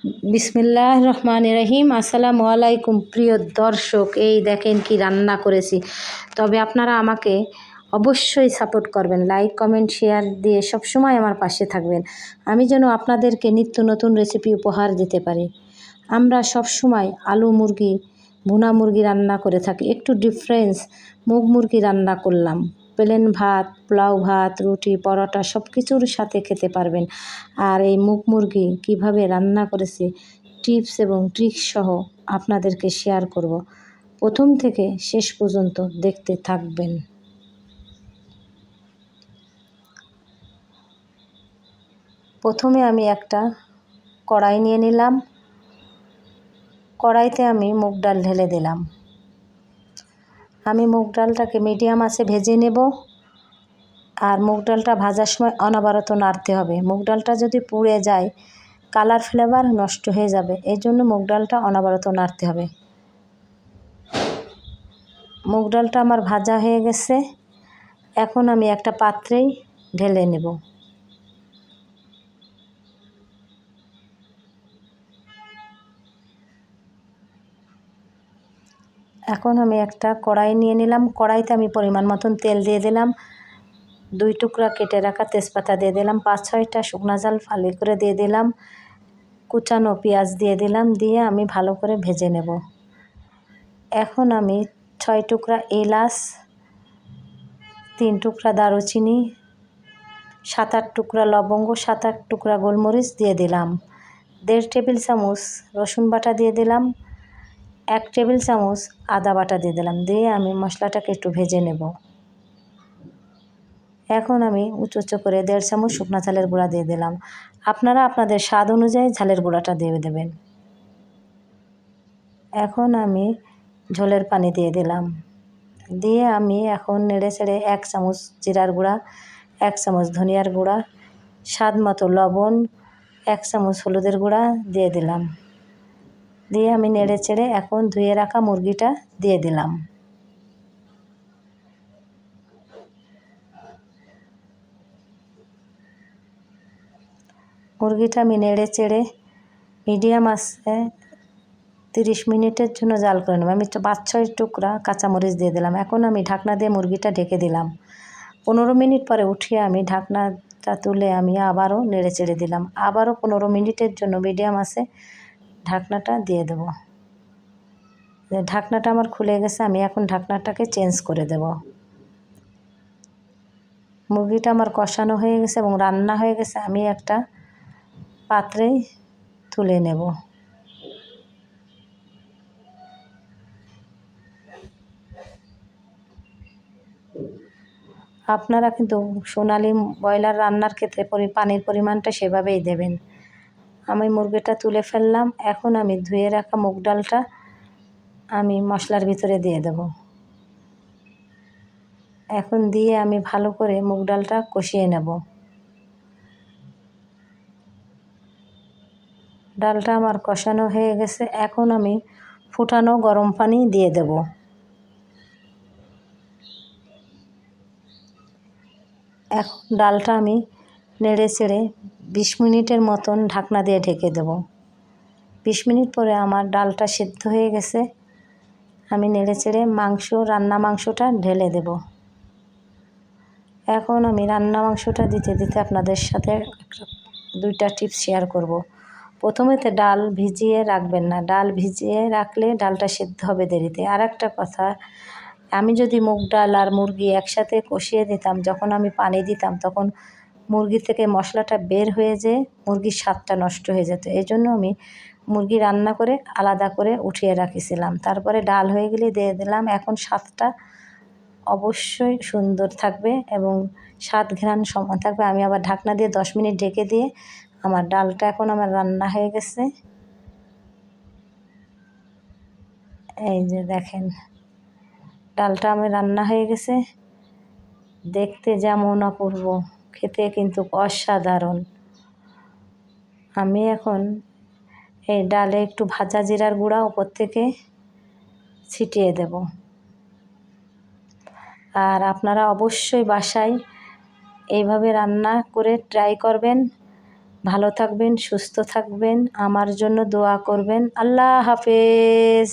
বিসমিল্লাহ রহমান রহিম। আসসালামু আলাইকুম প্রিয় দর্শক, এই দেখেন কি রান্না করেছি। তবে আপনারা আমাকে অবশ্যই সাপোর্ট করবেন, লাইক কমেন্ট শেয়ার দিয়ে সবসময় আমার পাশে থাকবেন, আমি যেন আপনাদেরকে নিত্য নতুন রেসিপি উপহার দিতে পারি। আমরা সবসময় আলু মুরগি, ভুনা মুরগি রান্না করে থাকি। একটু ডিফারেন্স, মুগ মুরগি রান্না করলাম। প্লেন ভাত, পোলাও ভাত, রুটি, পরোটা সব কিছুর সাথে খেতে পারবেন। আর এই মুগ মুরগি কীভাবে রান্না করেছি টিপস এবং ট্রিক্স সহ আপনাদেরকে শেয়ার করব। প্রথম থেকে শেষ পর্যন্ত দেখতে থাকবেন। প্রথমে আমি একটা কড়াই নিয়ে নিলাম। কড়াইতে আমি মুগ ডাল ঢেলে দিলাম। আমি মুগ ডালটাকে মিডিয়াম আঁচে ভেজে নেব। আর মুগ ডালটা ভাজার সময় অনবরত নাড়তে হবে। মুগ ডালটা যদি পুড়ে যায় কালার ফ্লেভার নষ্ট হয়ে যাবে, এই জন্য মুগ ডালটা অনবরত নাড়তে হবে। মুগ ডালটা আমার ভাজা হয়ে গেছে, এখন আমি একটা পাত্রেই ঢেলে নেব। এখন আমি একটা কড়াই নিয়ে নিলাম। কড়াইতে আমি পরিমাণ মতন তেল দিয়ে দিলাম। 2 টুকরা কেটে রাখা তেজপাতা দিয়ে দিলাম। 5-6টা শুকনা ঝাল ফালি করে দিয়ে দিলাম। কুচানো পেঁয়াজ দিয়ে দিলাম। দিয়ে আমি ভালো করে ভেজে নেব। এখন আমি 6 টুকরা এলাচ, 3 টুকরা দারুচিনি, 7-8 টুকরা লবঙ্গ, 7-8 টুকরা গোলমরিচ দিয়ে দিলাম। 1.5 টেবিল চামচ রসুন বাটা দিয়ে দিলাম। 1 টেবিল চামচ আদা বাটা দিয়ে দিলাম। দিয়ে আমি মশলাটাকে একটু ভেজে নেব। এখন আমি উঁচু করে 1.5 চামচ শুকনো ঝালের গুঁড়া দিয়ে দিলাম। আপনারা আপনাদের স্বাদ অনুযায়ী ঝালের গুঁড়াটা দিয়ে দেবেন। এখন আমি ঝোলের পানি দিয়ে দিলাম। দিয়ে আমি এখন নেড়ে চেড়ে 1 চামচ জিরার গুঁড়া, 1 চামচ ধনিয়ার গুঁড়া, স্বাদ মতো লবণ, 1 চামচ হলুদের গুঁড়া দিয়ে দিলাম। দিয়ে আমি নেড়ে চেড়ে এখন ধুয়ে রাখা মুরগিটা দিয়ে দিলাম। মুরগিটা আমি নেড়ে চেড়ে মিডিয়াম আঁচে 30 মিনিটের জন্য জাল করে নেব। আমি 5-6 টুকরা কাঁচামরিচ দিয়ে দিলাম। এখন আমি ঢাকনা দিয়ে মুরগিটা ঢেকে দিলাম। 15 মিনিট পরে উঠিয়ে আমি ঢাকনাটা তুলে আমি আবারও নেড়ে চেড়ে দিলাম। আবারও 15 মিনিটের জন্য মিডিয়াম আঁচে ঢাকনাটা দিয়ে দেব। ঢাকনাটা আমার খুলে গেছে, আমি এখন ঢাকনাটাকে চেঞ্জ করে দেব। মুরগিটা আমার কষানো হয়ে গেছে এবং রান্না হয়ে গেছে, আমি একটা পাত্রে তুলে নেব। আপনারা কিন্তু সোনালি ব্রয়লার রান্নার ক্ষেত্রে পানির পরিমাণটা সেভাবেই দেবেন। আমি মুরগিটা তুলে ফেললাম। এখন আমি ধুয়ে রাখা মুগ ডালটা আমি মশলার ভিতরে দিয়ে দেব। এখন দিয়ে আমি ভালো করে মুগ ডালটা কষিয়ে নেব। ডালটা আমার কষানো হয়ে গেছে, এখন আমি ফুটানো গরম পানি দিয়ে দেব। এখন ডালটা আমি নেড়ে চেড়ে 20 মিনিটের মতন ঢাকনা দিয়ে ঢেকে দেব। 20 মিনিট পরে আমার ডালটা সিদ্ধ হয়ে গেছে, আমি নেড়ে চেড়ে রান্না মাংসটা ঢেলে দেব। এখন আমি রান্না মাংসটা দিতে দিতে আপনাদের সাথে 2টা টিপস শেয়ার করব। প্রথমেতে ডাল ভিজিয়ে রাখবেন না, ডাল ভিজিয়ে রাখলে ডালটা সিদ্ধ হবে দেরিতে। আর একটা কথা, আমি যদি মুগ ডাল আর মুরগি একসাথে কষিয়ে দিতাম, যখন আমি পানি দিতাম তখন মুরগি থেকে মশলাটা বের হয়ে যেয়ে মুরগির স্বাদটা নষ্ট হয়ে যেত। এই জন্য আমি মুরগি রান্না করে আলাদা করে উঠিয়ে রাখিছিলাম। তারপরে ডাল হয়ে গেলে দিয়ে দিলাম। এখন স্বাদটা অবশ্যই সুন্দর থাকবে এবং স্বাদ ঘ্রাণ সমান থাকবে। আমি আবার ঢাকনা দিয়ে 10 মিনিট ঢেকে দিয়ে আমার ডালটা এখন আমার রান্না হয়ে গেছে। এই যে দেখেন ডালটা আমার রান্না হয়ে গেছে। দেখতে যেমন অপূর্ব, খেতে কিন্তু অসাধারণ। আমি এখন এই ডালে একটু ভাজা জিরার গুঁড়া উপর থেকে ছিটিয়ে দেব। আর আপনারা অবশ্যই বাসায় এইভাবে রান্না করে ট্রাই করবেন। ভালো থাকবেন, সুস্থ থাকবেন, আমার জন্য দোয়া করবেন। আল্লাহ হাফেজ।